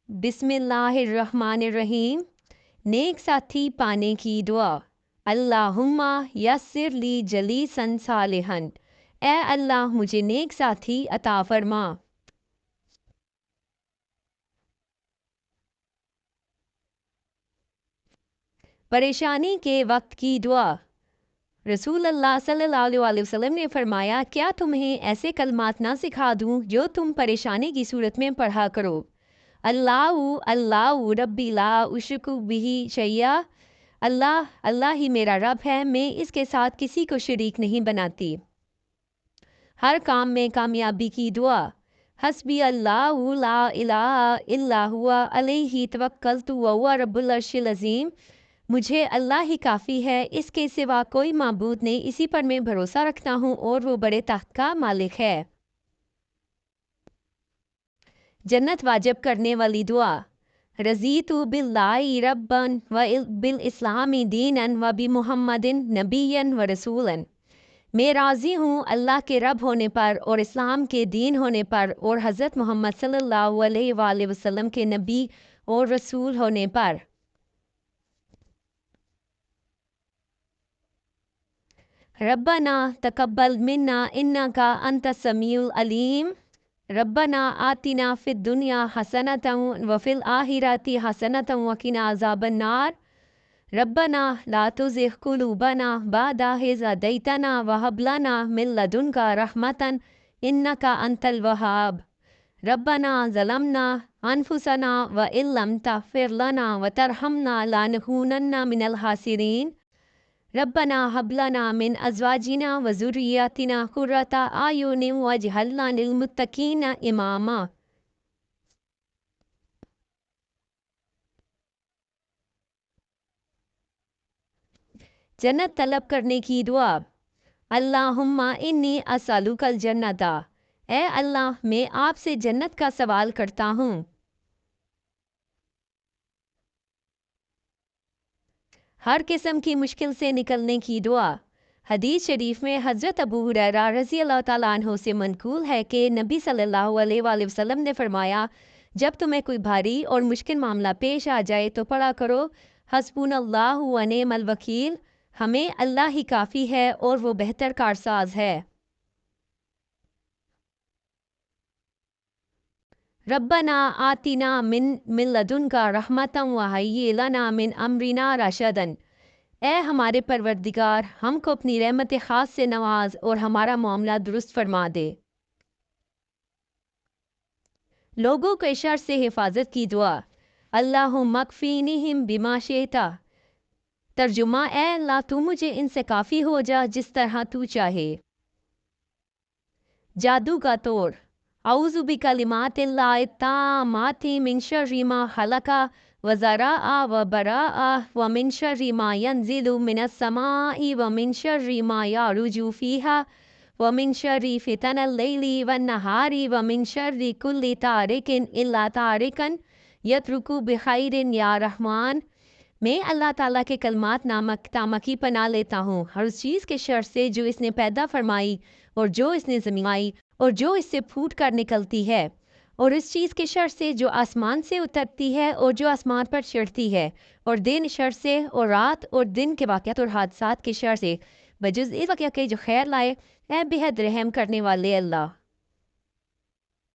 बिस्मिल्लाहिर्रहमानिर्रहीम। नेक साथी पाने की दुआ। अल्लाहुम्मा यस्सिर ली जलीसन सालिहन। ए अल्लाह मुझे नेक साथी अता फरमा। परेशानी के वक्त की दुआ। रसूल अल्लाह सल्लल्लाहु अलैहि वसल्लम ने फरमाया, क्या तुम्हें ऐसे कलमात ना सिखा दूं जो तुम परेशानी की सूरत में पढ़ा करो। अल्लाहु अल्लाहु रब्बी ला उशरिकु बिही शैया। अल्लाह अल्लाह ही मेरा रब है, मैं इसके साथ किसी को शरीक नहीं बनाती। हर काम में कामयाबी की दुआ। हस्बी अल्लाहु ला इलाहा इल्ला हुवा अलैहि तवक्कलतु व हुवा रब्बुल अर्शिल अज़ीम। मुझे अल्लाह ही काफ़ी है, इसके सिवा कोई माबूद नहीं, इसी पर मैं भरोसा रखता हूँ और वो बड़े तख्त का मालिक है। जन्नत वाजिब करने वाली दुआ। रज़ीतु बिल्लाहि रब्बन व बिल इस्लामी दीनन व बि मुहम्मदिन नबियन व रसूलन। मैं राज़ी हूँ अल्लाह के रब होने पर और इस्लाम के दीन होने पर और हज़रत मोहम्मद सल्लल्लाहु अलैहि वसल्लम के नबी और रसूल होने पर। रब्बना तकब्बल मिन्ना इन्नका अंत समीउल अलीम। रब्बना आतिना फिद दुनिया हसनतन व फिल आखिरति हसनतन व किना अज़ाबन नार। रब्बना ला तुज़िग़ क़ुलूबना बअदा इज़ हदैतना व हब लना मिन लदुनका रहमतन इन्नका अंतल वहाब। रब्बना ज़लमना अनफुसना व इल्लम तग़फ़िर लना व तरहमना लनकूनन्ना मिनल खासिरीन। रब्बना हब लना मिन अज़वाजिना व ज़ुर्रिय्यतिना क़ुर्रता आयुनिन वजअलना लिलमुत्तक़ीना इमामा। जन्नत तलब करने की दुआ। अल्लाहुम्मा इन्नी अस्अलुकल जन्नता। ए अल्लाह, मैं आपसे जन्नत का सवाल करता हूँ। हर किस्म की मुश्किल से निकलने की दुआ। हदीस शरीफ में हज़रत अबू हुरैरा रज़ी अल्लाह ताला अन्हु से मनकूल है कि नबी सल्लल्लाहु अलैहि वसल्लम ने फरमाया, जब तुम्हें कोई भारी और मुश्किल मामला पेश आ जाए तो पढ़ा करो, हस्बुनल्लाहु व निअमल वकील। हमें अल्लाह ही काफ़ी है और वो बेहतर कारसाज है। रब्बना आतिना मिन लदुनका रहमतन व हय्यि लना मिन अमरिना रशदन। ए हमारे परवरदिगार, हमको अपनी रहमत ख़ास से नवाज और हमारा मामला दुरुस्त फरमा दे। लोगों के शर से हिफाजत की दुआ। अल्लाहुम्मा मकफ़ीनिहिम बिमा शिअता। तर्जुमा, ए अल्लाह, तू मुझे इनसे काफ़ी हो जा जिस तरह तू चाहे। जादू का तोड़। औज़ु बिकलिमातिल्लाहि ताम्माति मिन शर्रि मा खलक़ा व ज़राअ व बराअ व मिन शर्रि मा यंज़िलु मिनस समाइ व मिन शर्रि मा यअरुजु फ़ीहा व मिन शर्रि फ़ितनल लैलि वन नहारि व मिन शर्रि कुल्लि तारिकिन इल्ला तारिकन यत्रुकु बिखैरिन या रहमान। मैं अल्लाह ताला के कलमात नामक तामा की पनाह लेता हूँ हर उस चीज़ के शर से जो इसने पैदा फरमाई और जो इसने ज़मीन और जो इससे फूट कर निकलती है, और इस चीज़ के शर से जो आसमान से उतरती है और जो आसमान पर चढ़ती है, और दिन शर से और रात और दिन के वाक़यात और हादसात के शर से, बजुज़ इस वाक़या के जो खैर लाए। ऐ बेहद रहम करने वाले अल्लाह।